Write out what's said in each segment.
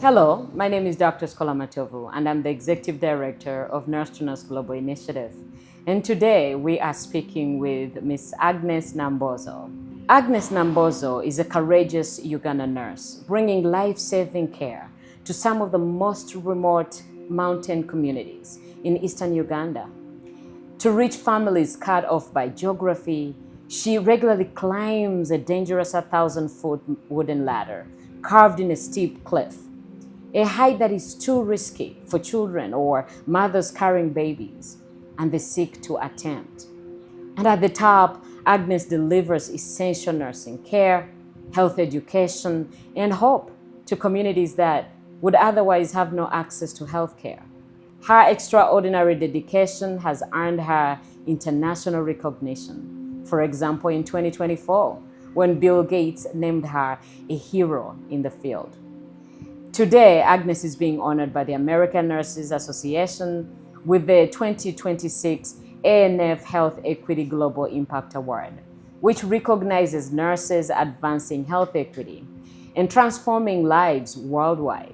Hello, my name is Dr. Skolamatovu, and I'm the Executive Director of Nurse to Nurse Global Initiative. And today we are speaking with Ms. Agnes Nambozo. Agnes Nambozo is a courageous Ugandan nurse, bringing life-saving care to some of the most remote mountain communities in eastern Uganda. To reach families cut off by geography, she regularly climbs a dangerous 1,000-foot wooden ladder carved in a steep cliff, a height that is too risky for children or mothers carrying babies, and they seek to attempt. And at the top, Agnes delivers essential nursing care, health education, and hope to communities that would otherwise have no access to health care. Her extraordinary dedication has earned her international recognition. For example, in 2024, when Bill Gates named her a hero in the field. Today, Agnes is being honored by the American Nurses Association with the 2026 ANF Health Equity Global Impact Award, which recognizes nurses advancing health equity and transforming lives worldwide.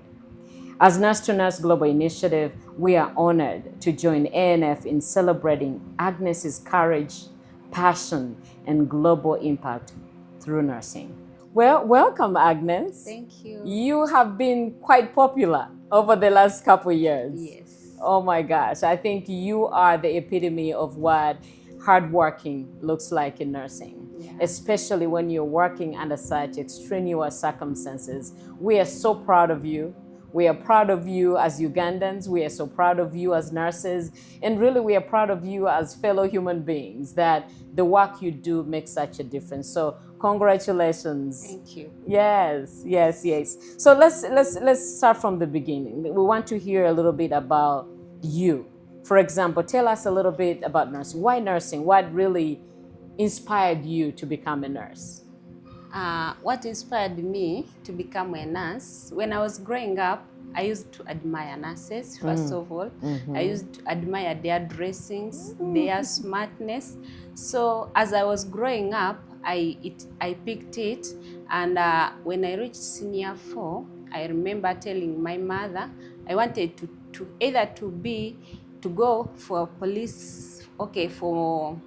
As Nurse to Nurse Global Initiative, we are honored to join ANF in celebrating Agnes's courage, passion, and global impact through nursing. Well, welcome, Agnes. Thank you. You have been quite popular over the last couple of years. Yes. Oh my gosh, I think you are the epitome of what hardworking looks like in nursing, especially when you're working under such extraneous circumstances. We are so proud of you. We are proud of you as Ugandans. We are so proud of you as nurses. And really, we are proud of you as fellow human beings, that the work you do makes such a difference. So congratulations. Thank you. Yes, yes, yes. So let's start from the beginning. We want to hear a little bit about you. For example, tell us a little bit about nursing. Why nursing? What really inspired you to become a nurse? What inspired me to become a nurse, when I was growing up, I used to admire nurses, first of all. I used to admire their dressings, their smartness. So as I was growing up, I picked it. And when I reached senior 4, I remember telling my mother I wanted to go for police, for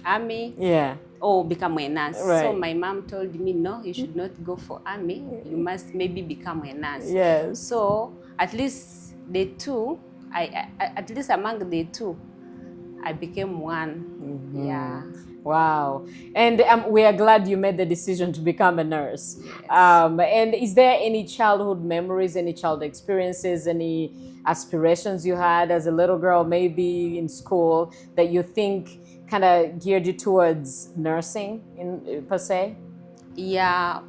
army. Yeah. Or become a nurse. Right. So my mom told me, no, you should not go for army. You must maybe become a nurse. Yes. So at least the two, at least among the two, I became one. Yeah. Wow. And we are glad you made the decision to become a nurse. Yes. And is there any childhood memories, any child experiences, any aspirations you had as a little girl, maybe in school, that you think kind of geared you towards nursing per se? Yeah.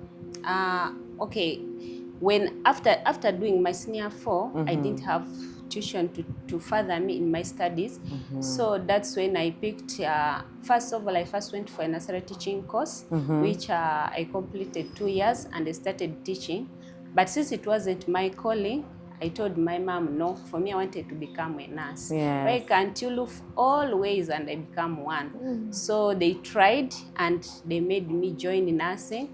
Okay. When after doing my senior 4, I didn't have tuition to further me in my studies. So that's when I picked, first of all, I first went for a nursery teaching course, which I completed 2 years, and I started teaching. But since it wasn't my calling, I told my mom, no, for me, I wanted to become a nurse. Yes. Why can't you look all ways and I become one? So they tried and they made me join nursing.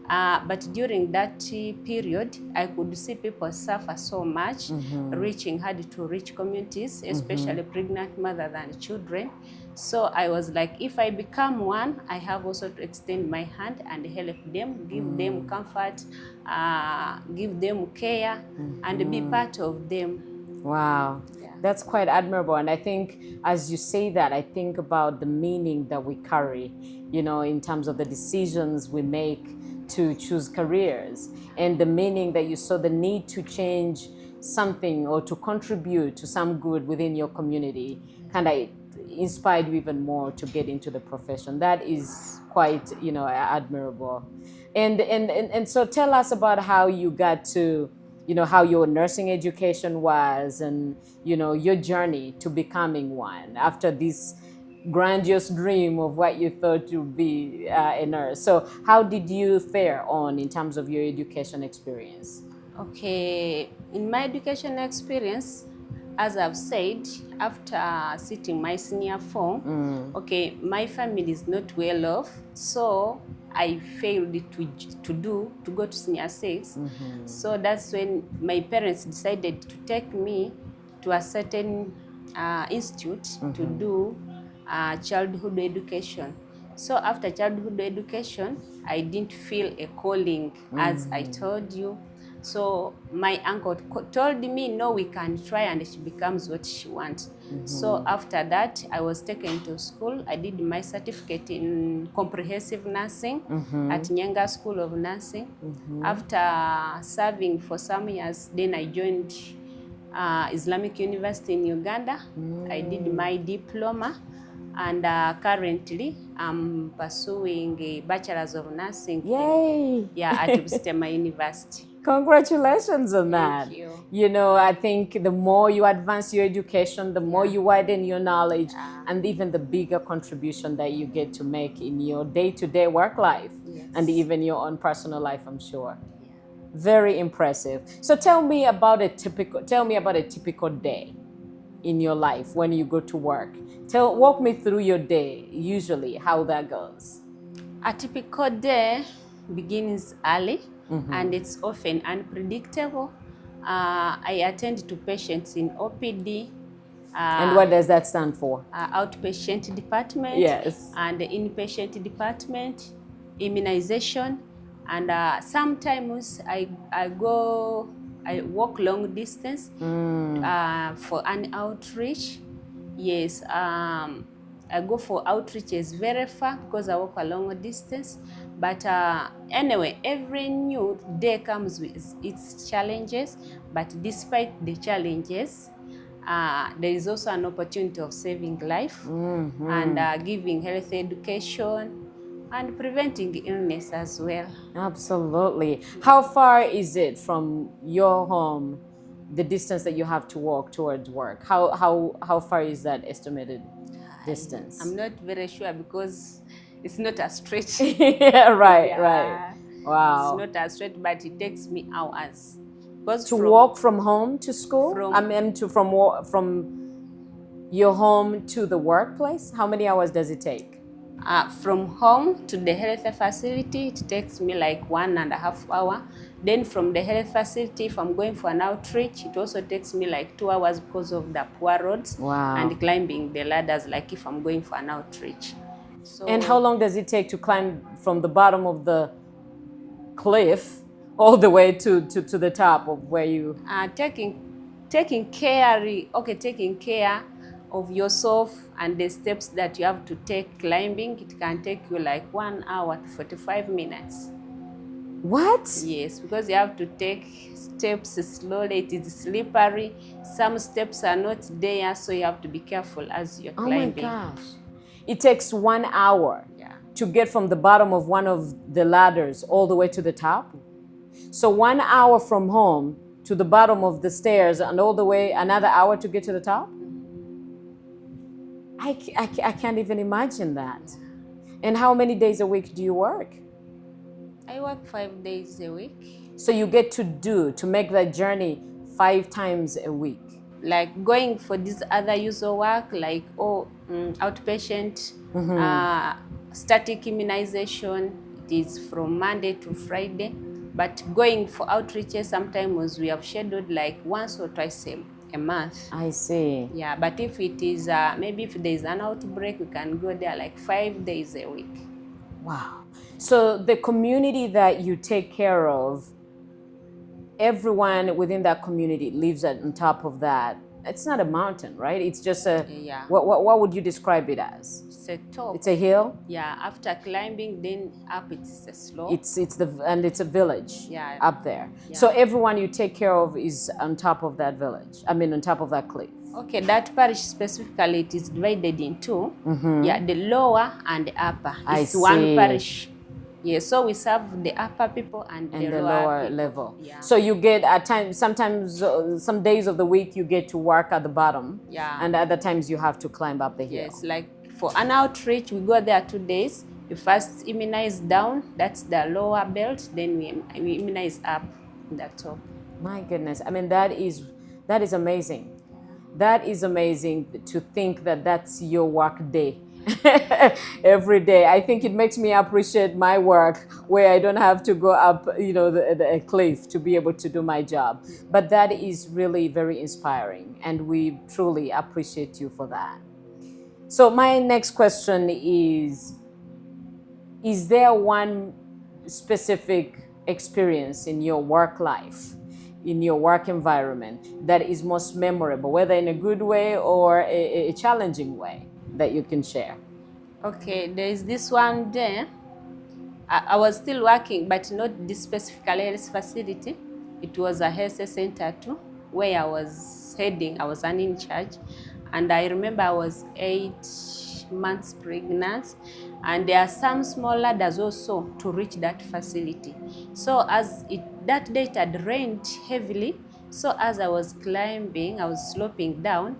But during that period, I could see people suffer so much, reaching hard to reach communities, especially pregnant mothers and children. So I was like, if I become one, I have also to extend my hand and help them, give them comfort, give them care, and be part of them. Wow. Yeah. That's quite admirable. And I think as you say that, I think about the meaning that we carry, in terms of the decisions we make to choose careers, and the meaning that you saw the need to change something or to contribute to some good within your community kind of inspired you even more to get into the profession. That is quite, admirable. And so tell us about how you got to, how your nursing education was, and, your journey to becoming one after this grandiose dream of what you thought you'd be a nurse. So how did you fare on in terms of your education experience? Okay, in my education experience, as I've said, after sitting my senior 4, okay, my family is not well off, so I failed to go to senior 6. So that's when my parents decided to take me to a certain institute to do childhood education. So after childhood education, I didn't feel a calling, as I told you. So my uncle told me, no, we can try, and she becomes what she wants. So after that, I was taken to school. I did my certificate in comprehensive nursing at Nyenga School of Nursing. After serving for some years, then I joined Islamic University in Uganda. I did my diploma, and currently I'm pursuing a Bachelor's of Nursing. Yay! At Upstema University. Congratulations on that. Thank you. You know, I think the more you advance your education, the more you widen your knowledge, and even the bigger contribution that you get to make in your day-to-day work life, and even your own personal life, I'm sure. Very impressive. So tell me about a typical day in your life when you go to work. Walk me through your day, usually how that goes. A typical day begins early, and it's often unpredictable. I attend to patients in OPD. And what does that stand for? Outpatient department. Yes. And the inpatient department, immunization. And sometimes I walk long distance for an outreach. Yes, I go for outreaches very far because I walk a long distance. But anyway, every new day comes with its challenges. But despite the challenges, there is also an opportunity of saving life and giving health education and preventing illness as well. Absolutely. How far is it from your home, the distance that you have to walk towards work? How far is that estimated distance? I'm not very sure because it's not a straight. Right. Wow. It's not a straight, but it takes me hours. Because to walk from home to school? From your home to the workplace? How many hours does it take? From home to the health facility, it takes me like 1.5 hours. Then from the health facility, if I'm going for an outreach, it also takes me like 2 hours because of the poor roads and climbing the ladders, like if I'm going for an outreach. So, and how long does it take to climb from the bottom of the cliff all the way to the top of where you... Taking care of yourself and the steps that you have to take climbing, it can take you like 1 hour to 45 minutes. What? Yes, because you have to take steps slowly. It is slippery. Some steps are not there, so you have to be careful as you're climbing. Oh my gosh. It takes 1 hour to get from the bottom of one of the ladders all the way to the top. So 1 hour from home to the bottom of the stairs and all the way another hour to get to the top? I can't even imagine that. And how many days a week do you work? I work 5 days a week. So you get to make that journey 5 times a week? Like going for this other usual work, like outpatient, static immunization, it is from Monday to Friday. But going for outreaches, sometimes we have scheduled like once or twice a month. I see. Yeah, but if it is, maybe if there is an outbreak, we can go there like 5 days a week. Wow. So the community that you take care of, everyone within that community lives on top of that. It's not a mountain, right? It's just a... Yeah. What would you describe it as? It's a top. It's a hill? Yeah, after climbing, then up it's a slope. It's a village up there. Yeah. So everyone you take care of is on top of that village. I mean, on top of that cliff. Okay, that parish specifically, it is divided in two. Yeah, the lower and the upper. It's one parish. Yeah, so we serve the upper people and the lower level. Yeah. So you get at times, sometimes some days of the week you get to work at the bottom. Yeah. And other times you have to climb up the hill. Yes, like for an outreach, we go there 2 days. We first immunize down, that's the lower belt. Then we immunize up the top. My goodness, I mean that is amazing. That is amazing to think that that's your work day. every day. I think it makes me appreciate my work where I don't have to go up, a cliff to be able to do my job. But that is really very inspiring, and we truly appreciate you for that. So my next question is there one specific experience in your work life, in your work environment, that is most memorable, whether in a good way or a challenging way, that you can share? Okay, there is this one day. I was still working, but not this specific health facility. It was a health center too, where I was heading. I was in charge, and I remember I was 8 months pregnant, and there are some small ladders also to reach that facility. So that day it had rained heavily, so as I was climbing, I was sloping down,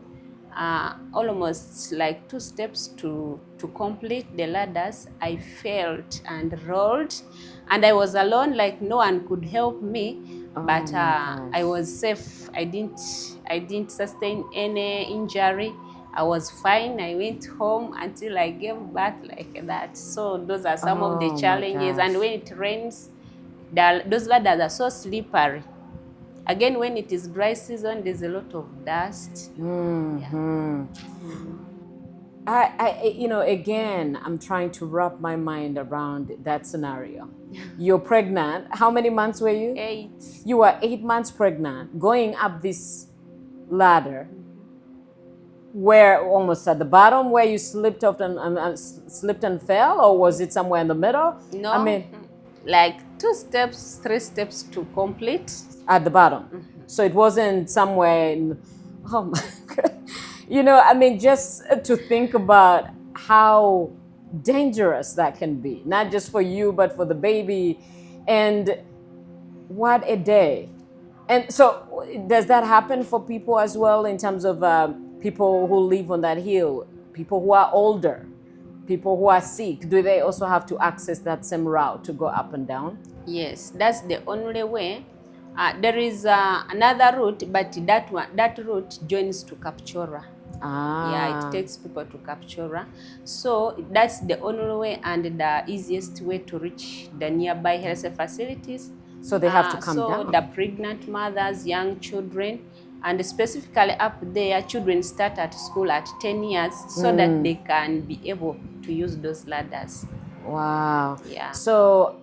almost like 2 steps to complete the ladders. I felt and rolled, and I was alone, like no one could help me. But I was safe. I didn't sustain any injury. I was fine. I went home until I gave birth like that. So those are some of the challenges. And when it rains, those ladders are so slippery. Again, when it is dry season, there's a lot of dust. Mm-hmm. Again, I'm trying to wrap my mind around that scenario. You're pregnant. How many months were you? 8. You were 8 months pregnant, going up this ladder, where almost at the bottom, where you slipped off slipped and fell, or was it somewhere in the middle? No, I mean, like 2 steps, 3 steps to complete. At the bottom. Mm-hmm. So it wasn't somewhere in, oh my God. Just to think about how dangerous that can be, not just for you, but for the baby. And what a day. And so does that happen for people as well, in terms of people who live on that hill, people who are older, people who are sick? Do they also have to access that same route to go up and down? Yes, that's the only way. There is another route, but that route joins to Kapchora. Yeah, it takes people to Kapchora. So that's the only way and the easiest way to reach the nearby health facilities. So they have to come down. So the pregnant mothers, young children, and specifically up there, children start at school at 10 years so that they can be able to use those ladders. Wow. Yeah. So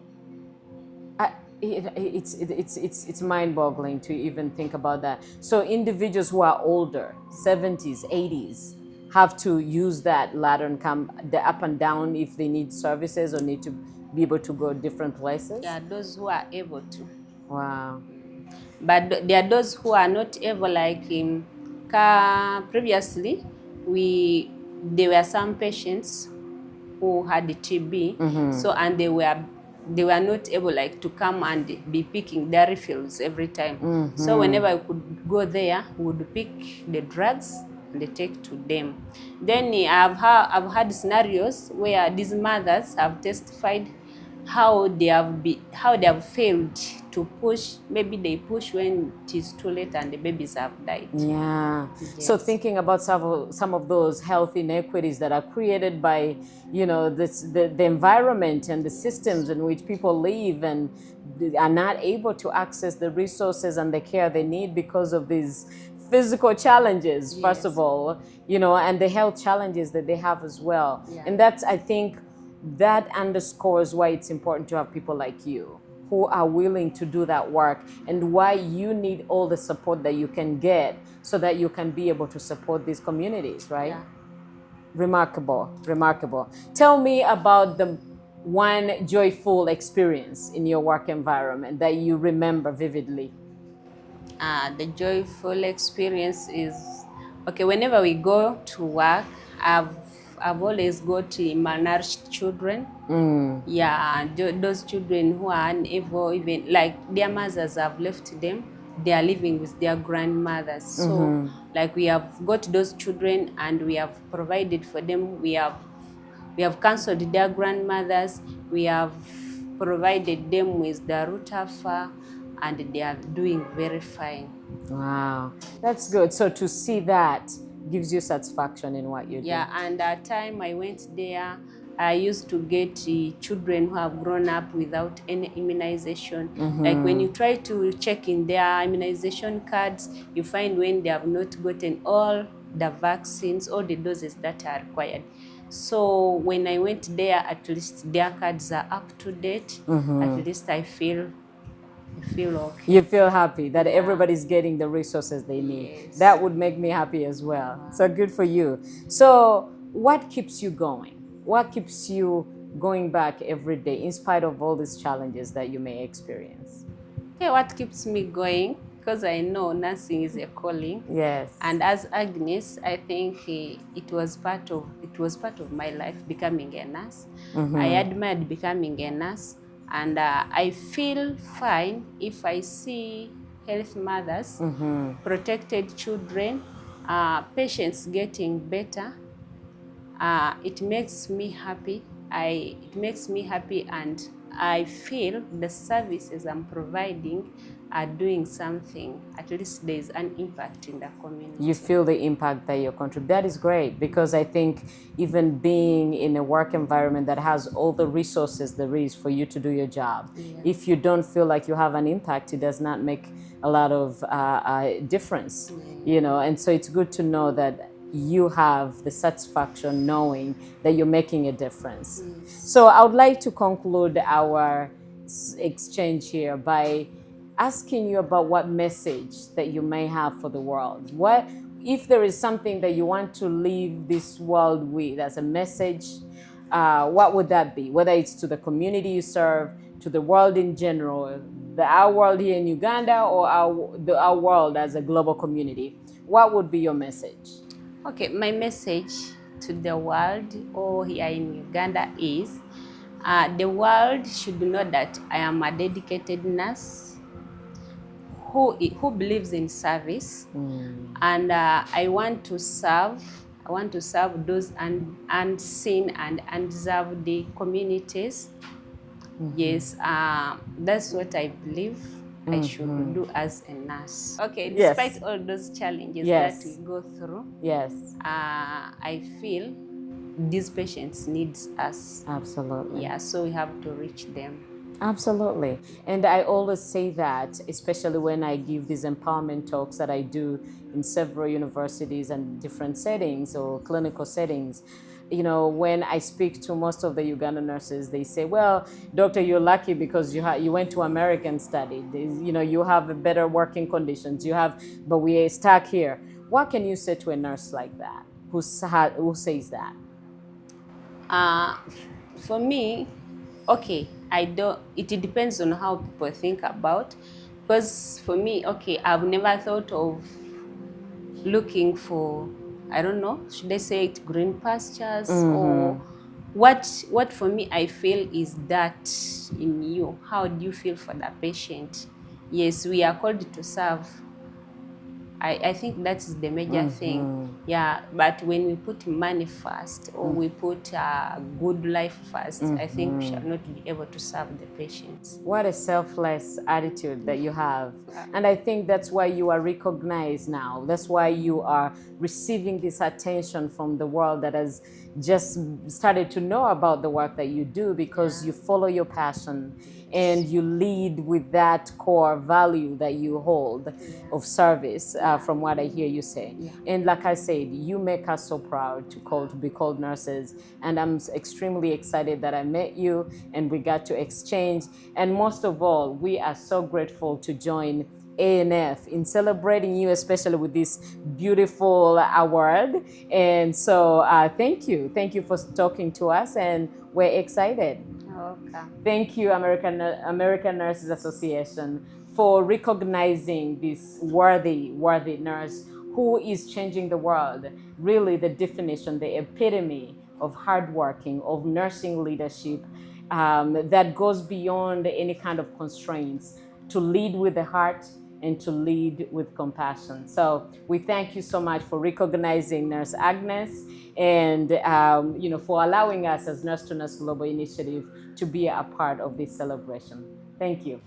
it's mind-boggling to even think about that. So individuals who are older, 70s, 80s, have to use that ladder and come up and down if they need services or need to be able to go different places? Yeah, those who are able to. Wow. But there are those who are not able, like previously, there were some patients who had the TB, so, and they were not able, like, to come and be picking their refills every time. So whenever we could go there, we would pick the drugs and they take to them. Then I've had scenarios where these mothers have testified how they have failed to push. Maybe they push when it is too late and the babies have died. Yeah. Yes. So thinking about some of those health inequities that are created by, the environment and the systems in which people live and are not able to access the resources and the care they need because of these physical challenges, Yes. first of all, and the health challenges that they have as well. Yeah. And that's, I think, that underscores why it's important to have people like you who are willing to do that work, and why you need all the support that you can get so that you can be able to support these communities, right? Yeah. Remarkable, remarkable. Tell me about the one joyful experience in your work environment that you remember vividly. The joyful experience is, okay, whenever we go to work, I've always got malnourished children. Yeah, those children who are unable, even like their mothers have left them, they are living with their grandmothers. So like we have got those children and we have provided for them. We have cancelled their grandmothers. We have provided them with the Rutafa, and they are doing very fine. Wow, that's good. So to see that gives you satisfaction in what you do. Yeah, and at time I went there, I used to get children who have grown up without any immunization. Like when you try to check in their immunization cards, you find when they have not gotten all the vaccines, all the doses that are required. So when I went there, at least their cards are up to date. At least I feel okay. You feel happy that everybody's getting the resources they need. Yes. That would make me happy as well. So good for you. So what keeps you going? What keeps you going back every day in spite of all these challenges that you may experience? Okay, what keeps me going? Because I know nursing is a calling. Yes. And as Agnes, I think it was part of my life becoming a nurse. I admired becoming a nurse, and I feel fine if I see healthy mothers, protected children, patients getting better. It makes me happy. It makes me happy, and I feel the services I'm providing are doing something. At least there's an impact in the community. You feel the impact that you're contributing. That is great, because I think even being in a work environment that has all the resources there is for you to do your job, if you don't feel like you have an impact, it does not make a lot of difference, you know. And so it's good to know that you have the satisfaction knowing that you're making a difference. So I would like to conclude our exchange here by asking you about what message that you may have for the world. What if there is something that you want to leave this world with as a message, what would that be? Whether it's to the community you serve, to the world in general, our world here in Uganda, or our world as a global community, what would be your message? Okay, my message to the world or here in Uganda is the world should know that I am a dedicated nurse who believes in service, and I want to serve those unseen and undeserved communities. Yes, that's what I believe I should do as a nurse. Okay, despite all those challenges that we go through, I feel these patients need us. Absolutely. Yeah, so we have to reach them. Absolutely. And I always say that, especially when I give these empowerment talks that I do in several universities and different settings or clinical settings. You know, when I speak to most of the Ugandan nurses, they say, well, doctor, you're lucky because you went to America and studied. You know, you have better working conditions. But we are stuck here. What can you say to a nurse like that who says that? For me, okay, it depends on how people think about. Because for me, okay, I've never thought of looking for, I don't know, should I say it, green pastures, or what for me I feel is that in you. How do you feel for the patient? Yes, we are called to serve. I think that's the major thing. Yeah, but when we put money first, or we put good life first, I think we shall not be able to serve the patients. What a selfless attitude that you have. And I think that's why you are recognized now. That's why you are receiving this attention from the world that has just started to know about the work that you do, because you follow your passion and you lead with that core value that you hold of service, from what I hear you say. And like I said, you make us so proud to be called nurses. And I'm extremely excited that I met you and we got to exchange. And most of all, we are so grateful to join ANF in celebrating you, especially with this beautiful award. And so thank you for talking to us, and we're excited. Okay. Thank you, American Nurses Association, for recognizing this worthy nurse who is changing the world. Really the definition, the epitome of hardworking, of nursing leadership, that goes beyond any kind of constraints, to lead with the heart and to lead with compassion. So we thank you so much for recognizing Nurse Agnes, and for allowing us as Nurse to Nurse Global Initiative to be a part of this celebration. Thank you.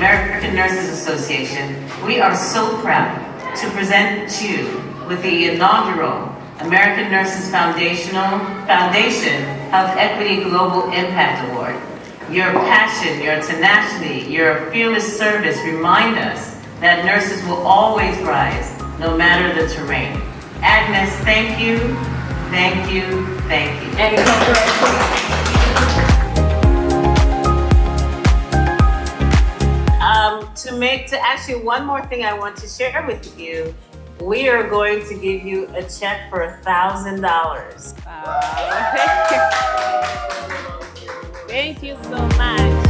American Nurses Association, we are so proud to present you with the inaugural American Nurses Foundation Health Equity Global Impact Award. Your passion, your tenacity, your fearless service remind us that nurses will always rise, no matter the terrain. Agnes, thank you, thank you, thank you. And congratulations. Actually, one more thing I want to share with you. We are going to give you a check for $1,000. Thank you so much.